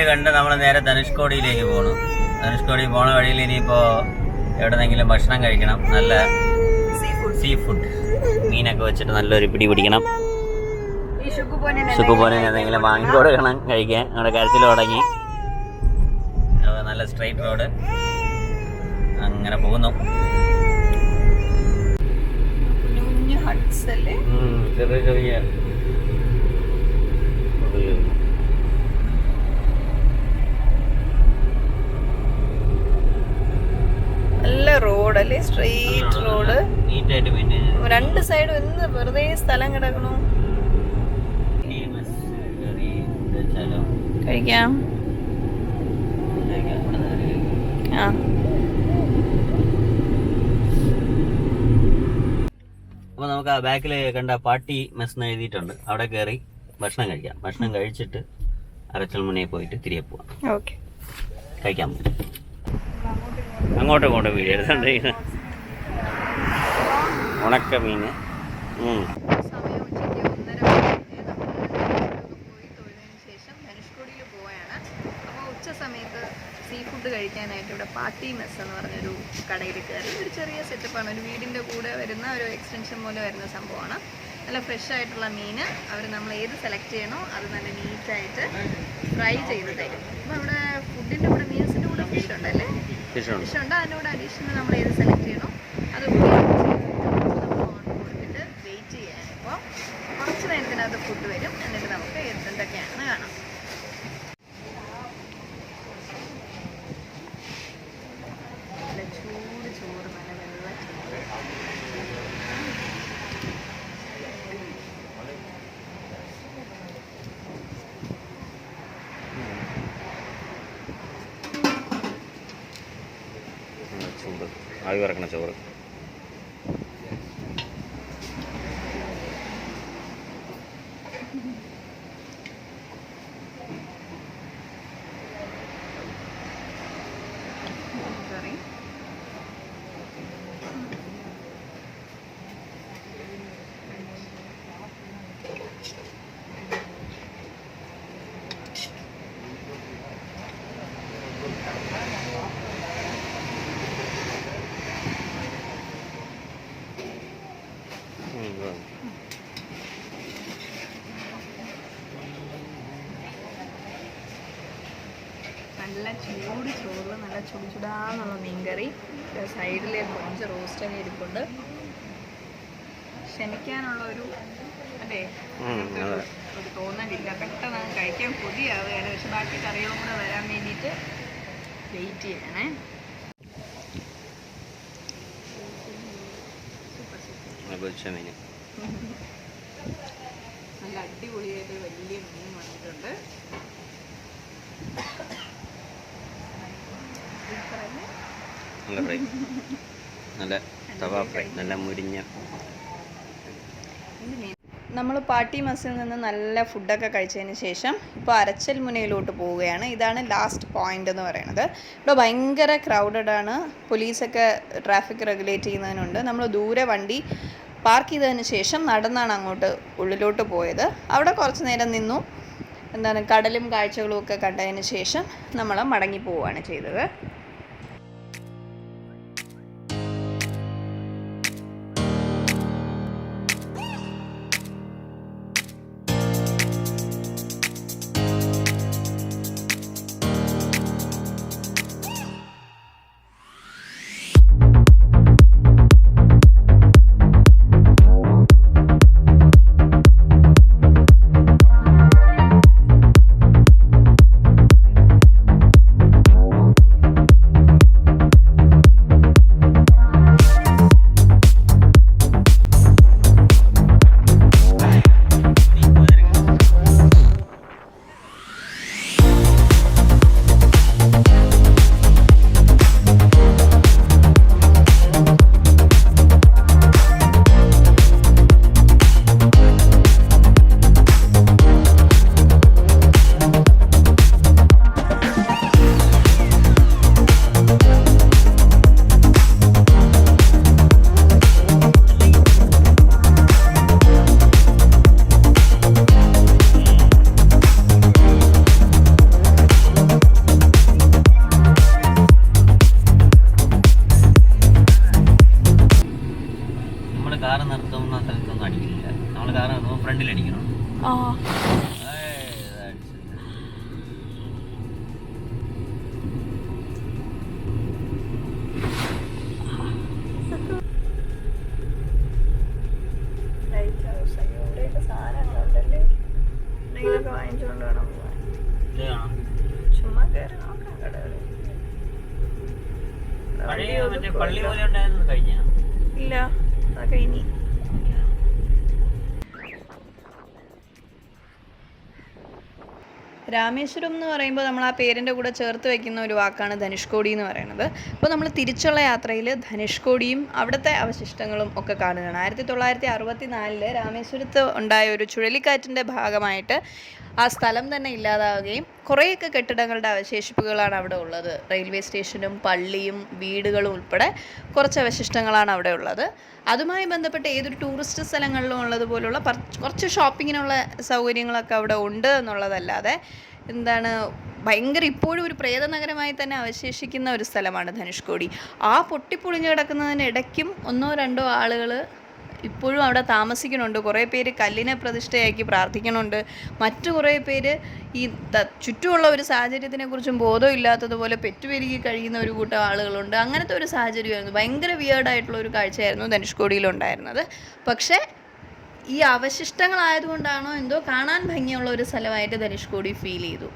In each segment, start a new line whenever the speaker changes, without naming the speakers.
കണ്ട് നമ്മൾ നേരെ ധനുഷ്കോടിയിലേക്ക് പോകണം. ധനുഷ്കോടി പോണ വഴിയിൽ ഇനിയിപ്പോൾ എവിടെന്നെങ്കിലും ഭക്ഷണം കഴിക്കണം. നല്ല സീ ഫുഡ് മീനൊക്കെ വെച്ചിട്ട് നല്ലൊരു പിടി പിടിക്കണം. സുക്കുപോനെ എന്തെങ്കിലും വാങ്ങിക്കൊടുക്കണം കഴിക്കാൻ. നമ്മുടെ കരച്ചിൽ തുടങ്ങി. നല്ല സ്ട്രെയിറ്റ് റോഡ് അങ്ങനെ പോകുന്നു. ചെറിയ ചെറിയ
നല്ല റോഡ് അല്ലേ, സ്ട്രെയിറ്റ് റോഡ്.
നീറ്റായിട്ട് പിന്നെ
രണ്ട് സൈഡും എന്ന് വെറുതെ സ്ഥലം കിടക്കണു. കഴിക്കാം.
അപ്പോൾ നമുക്ക് ആ ബാക്കിൽ കണ്ട പാട്ടി മെസ് എന്ന് എഴുതിയിട്ടുണ്ട്. അവിടെ കയറി ഭക്ഷണം കഴിക്കാം. ഭക്ഷണം കഴിച്ചിട്ട് അരച്ചൽമുനയിൽ പോയിട്ട് തിരികെ പോവാം.
ഓക്കെ,
കഴിക്കാം. അങ്ങോട്ടും ഇങ്ങോട്ടും വീഴരുതുണ്ട്. ഉണക്ക മീൻ.
സീ ഫുഡ് കഴിക്കാനായിട്ട് ഇവിടെ പാർട്ടി മെസ് എന്ന് പറഞ്ഞൊരു കടയിൽ കയറി. ഒരു ചെറിയ സെറ്റപ്പാണ്, ഒരു വീടിൻ്റെ കൂടെ വരുന്ന ഒരു എക്സ്റ്റൻഷൻ പോലെ വരുന്ന സംഭവമാണ്. നല്ല ഫ്രഷ് ആയിട്ടുള്ള മീൻ അവർ നമ്മൾ ഏത് സെലക്ട് ചെയ്യണോ അത് നല്ല നീറ്റായിട്ട് ഫ്രൈ ചെയ്ത് തരും. അപ്പോൾ അവിടെ ഫുഡിൻ്റെ കൂടെ മീൽസിൻ്റെ കൂടെ ഫിഷ് ഉണ്ടല്ലേ, ഫിഷ് ഉണ്ട്. അതിൻ്റെ കൂടെ അഡീഷണൽ നമ്മൾ ഏത് സെലക്ട് ചെയ്യണോ അത് കൊടുത്തിട്ട് വെയിറ്റ് ചെയ്യാൻ. അപ്പോൾ കുറച്ച് നേരത്തിനകത്ത് ഫുഡ് വരും. എന്നിട്ട് നമുക്ക് എന്തൊക്കെയാണെന്ന് കാണാം. ചൂട് ചോറ്, നല്ല വെള്ള ചോറ്.
ചൂട് ആവി പറക്കണ ചോറ്.
നല്ല ചൂട് ചോറിൽ നല്ല ചുടാന്നുള്ള മീൻകറി. സൈഡിൽ കുറച്ച് റോസ്റ്റൊക്കെ ഇരിപ്പുണ്ട്. ക്ഷമിക്കാനുള്ള ഒരു അല്ലേ ഒരു തോന്നലില്ല. പെട്ടെന്ന് കഴിക്കാൻ കൊതിയാവുകയാണ്. പക്ഷെ ബാക്കി കറികളും കൂടെ വരാൻ വേണ്ടിയിട്ട് വെയിറ്റ് ചെയ്യണേ. നല്ല അടിപൊളിയായിട്ട് വലിയ മീൻ വന്നിട്ടുണ്ട്.
നല്ല ഫ്രൈ, നല്ല തവ ഫ്രൈ, നല്ല മുരിഞ്ഞ.
നമ്മൾ പാട്ടി മെസ്സിൽ നിന്ന് നല്ല ഫുഡൊക്കെ കഴിച്ചതിന് ശേഷം ഇപ്പോൾ അരച്ചൽമുനയിലോട്ട് പോവുകയാണ്. ഇതാണ് ലാസ്റ്റ് പോയിന്റ് എന്ന് പറയുന്നത്. ഇവിടെ ഭയങ്കര ക്രൗഡഡ് ആണ്. പോലീസൊക്കെ ട്രാഫിക് റെഗുലേറ്റ് ചെയ്യുന്നതിനുണ്ട്. നമ്മൾ ദൂരെ വണ്ടി പാർക്ക് ചെയ്തതിന് ശേഷം നടന്നാണ് അങ്ങോട്ട് ഉള്ളിലോട്ട് പോയത്. അവിടെ കുറച്ച് നേരം നിന്നു. കടലും കാഴ്ചകളും ഒക്കെ കണ്ടതിന് ശേഷം നമ്മൾ മടങ്ങി പോവുകയാണ് ചെയ്തത്.
കാറ് നിർത്തുന്ന സ്ഥലത്തൊന്നും അടിക്കില്ല. നമ്മൾ കാറ് നിർത്തുമ്പോൾ ഫ്രണ്ടിൽ അടിക്കണം.
വാങ്ങിച്ചോണ്ട് വേണം പോവാൻ. ചുമ്മാ കയറി നോക്കാം കടകളിൽ.
മറ്റേ പള്ളി പോലെ ഉണ്ടായിരുന്നു കഴിഞ്ഞ
ഇല്ല, അതൊക്കെ ഇനി. രാമേശ്വരം എന്ന് പറയുമ്പോൾ നമ്മൾ ആ പേരിൻ്റെ കൂടെ ചേർത്ത് വയ്ക്കുന്ന ഒരു വാക്കാണ് ധനുഷ്കോടി എന്ന് പറയുന്നത്. അപ്പോൾ നമ്മൾ തിരിച്ചുള്ള യാത്രയിൽ ധനുഷ്കോടിയും അവിടുത്തെ അവശിഷ്ടങ്ങളും ഒക്കെ കാണുകയാണ്. 1964 രാമേശ്വരത്ത് ഉണ്ടായ ഒരു ചുഴലിക്കാറ്റിൻ്റെ ഭാഗമായിട്ട് ആ സ്ഥലം തന്നെ ഇല്ലാതാവുകയും കുറേയൊക്കെ കെട്ടിടങ്ങളുടെ അവശേഷിപ്പുകളാണ് അവിടെ ഉള്ളത്. റെയിൽവേ സ്റ്റേഷനും പള്ളിയും വീടുകളും ഉൾപ്പെടെ കുറച്ച് അവശിഷ്ടങ്ങളാണ് അവിടെ ഉള്ളത്. അതുമായി ബന്ധപ്പെട്ട് ഏതൊരു ടൂറിസ്റ്റ് സ്ഥലങ്ങളിലും ഉള്ളതുപോലുള്ള കുറച്ച് ഷോപ്പിങ്ങിനുള്ള സൗകര്യങ്ങളൊക്കെ അവിടെ ഉണ്ട് എന്നുള്ളതല്ലാതെ ഭയങ്കര ഇപ്പോഴും ഒരു പ്രേതനഗരമായി തന്നെ അവശേഷിക്കുന്ന ഒരു സ്ഥലമാണ് ധനുഷ്കോടി. ആ പൊട്ടിപ്പൊളിഞ്ഞ് കിടക്കുന്നതിനിടയ്ക്കും 1-2 ആളുകൾ ഇപ്പോഴും അവിടെ താമസിക്കുന്നുണ്ട്. കുറേ പേര് കല്ലിനെ പ്രതിഷ്ഠയാക്കി പ്രാർത്ഥിക്കുന്നുണ്ട്. മറ്റു കുറേ പേര് ഈ ചുറ്റുമുള്ള ഒരു സാഹചര്യത്തിനെക്കുറിച്ചും ബോധമില്ലാത്തതുപോലെ പെറ്റുപെരുകി കഴിയുന്ന ഒരു കൂട്ടം ആളുകളുണ്ട്. അങ്ങനത്തെ ഒരു സാഹചര്യമായിരുന്നു. ഭയങ്കര വിയേർഡായിട്ടുള്ള ഒരു കാഴ്ചയായിരുന്നു ധനുഷ്കോടിയിലുണ്ടായിരുന്നത്. പക്ഷേ ഈ അവശിഷ്ടങ്ങളായതുകൊണ്ടാണോ എന്തോ കാണാൻ ഭംഗിയുള്ള ഒരു സ്ഥലമായിട്ട് ധനുഷ്കോടി ഫീൽ ചെയ്തു.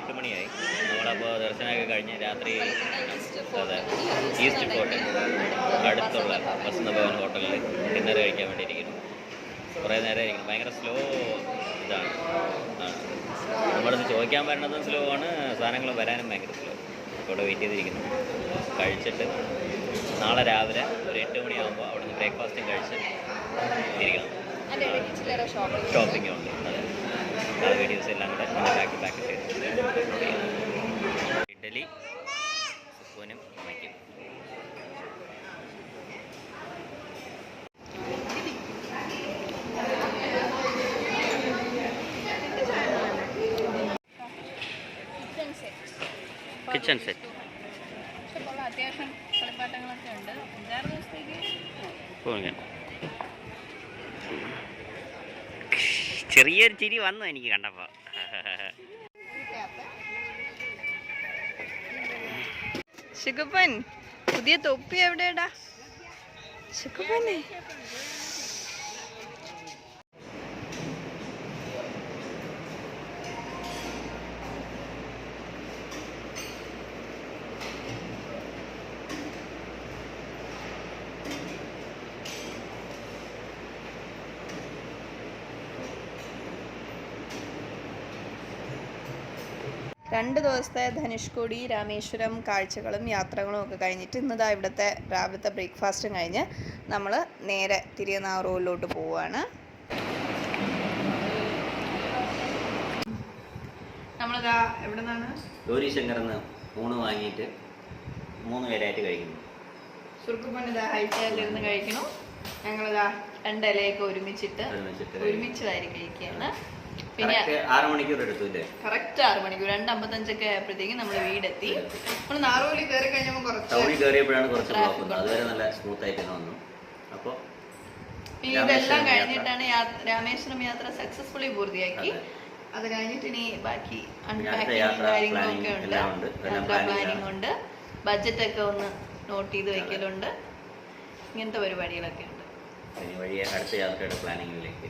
8 മണിയായി. നമ്മളപ്പോൾ ദർശനമൊക്കെ കഴിഞ്ഞ് രാത്രി അതെ ഈസ്റ്റ് ഫോർട്ട് അടുത്തുള്ള വസന്തഭവൻ ഹോട്ടലിൽ ഡിന്നർ കഴിക്കാൻ വേണ്ടി ഇരിക്കുന്നു. കുറേ നേരം ഇരിക്കണം. ഭയങ്കര സ്ലോ ഇതാണ്. നമ്മളിത് ചോദിക്കാൻ വരണതും സ്ലോ ആണ്, സാധനങ്ങൾ വരാനും ഭയങ്കര സ്ലോ. അപ്പോൾ ഇവിടെ വെയിറ്റ് ചെയ്തിരിക്കുന്നു. കഴിച്ചിട്ട് നാളെ രാവിലെ ഒരു 8 മണിയാകുമ്പോൾ അവിടെ നിന്ന് ബ്രേക്ക്ഫാസ്റ്റും കഴിച്ച് ഇരിക്കണം. ഷോപ്പിംഗ് ഉണ്ട്. അതെ, ആ വീഡിയോസ് എല്ലാം കൂടെ ബാക്കി ചെയ്ത് ഇഡ്ഡലി സുക്കൂനും അമ്മയ്ക്കും. കിച്ചൺ സെറ്റ്
അത്യാവശ്യം കളിപ്പാട്ടങ്ങളൊക്കെ ഉണ്ട്. 5-6 ദിവസത്തേക്ക്
പോകാൻ ചെറിയൊരു ചിരി വന്നു എനിക്ക് കണ്ടപ്പോൾ.
ശുക്കുപ്പൻ പുതിയ തൊപ്പി എവിടെയാടാ ശുക്കുപ്പനെ? രണ്ട് ദിവസത്തെ ധനുഷ്കോടി രാമേശ്വരം കാഴ്ചകളും യാത്രകളും ഒക്കെ കഴിഞ്ഞിട്ട് ഇന്നതാ ഇവിടുത്തെ രാവിലത്തെ ബ്രേക്ക്ഫാസ്റ്റും കഴിഞ്ഞ് നമ്മൾ നേരെ തിരുനാവാറൂരിലോട്ട് പോവുകയാണ്. നമ്മളിതാ എവിടെ നിന്നാണ്?
ഗൗരീശങ്കറിന്ന് ഊണ് വാങ്ങിയിട്ട് 3 പേരായിട്ട് കഴിക്കുന്നു.
സുർക്കുപ്പൻ ഇതാ ഹൈറ്റായിട്ടിരുന്ന് കഴിക്കണം. ഞങ്ങളിതാ 2 ഇലയൊക്കെ ഒരുമിച്ച് വാരി കഴിക്കുകയാണ്. പിന്നെ
6 മണിക്കൂർ എടുത്തു അല്ലേ?
കറക്റ്റ് 6 മണിക്കൂർ 2:55 ആയപ്പോഴത്തേക്കും നമ്മൾ വീടെത്തി. നമ്മൾ നാറുവലി കയറി കഴിഞ്ഞപ്പോൾ
ടൗണിൽ കയറിയപ്പോഴാണ് കുറച്ച് ബ്ലോക്ക് വന്നത്. അതുവരെ നല്ല സ്മൂത്ത് ആയിട്ട് വന്നു. അപ്പോൾ
ഇതെല്ലാം കഴിഞ്ഞിട്ടാണ് രാമേശ്വരം യാത്ര സക്സസ്ഫുള്ളി പൂർത്തിയാക്കി. അത് കഴിഞ്ഞിട്ട് ഇനി ബാക്കി അൺപാക്കിങ് കാര്യങ്ങളൊക്കെ ഉണ്ട്, യാത്രാ പ്ലാനിങ് ഉണ്ട്, ബഡ്ജറ്റൊക്കെ ഒന്ന് നോട്ട് ചെയ്ത് വെക്കലുണ്ട്. ഇങ്ങനത്തെ പരിപാടികളൊക്കെ ഉണ്ട്.
വഴിയെ അടുത്ത യാത്രയുടെ പ്ലാനിങ്ങിലേക്ക്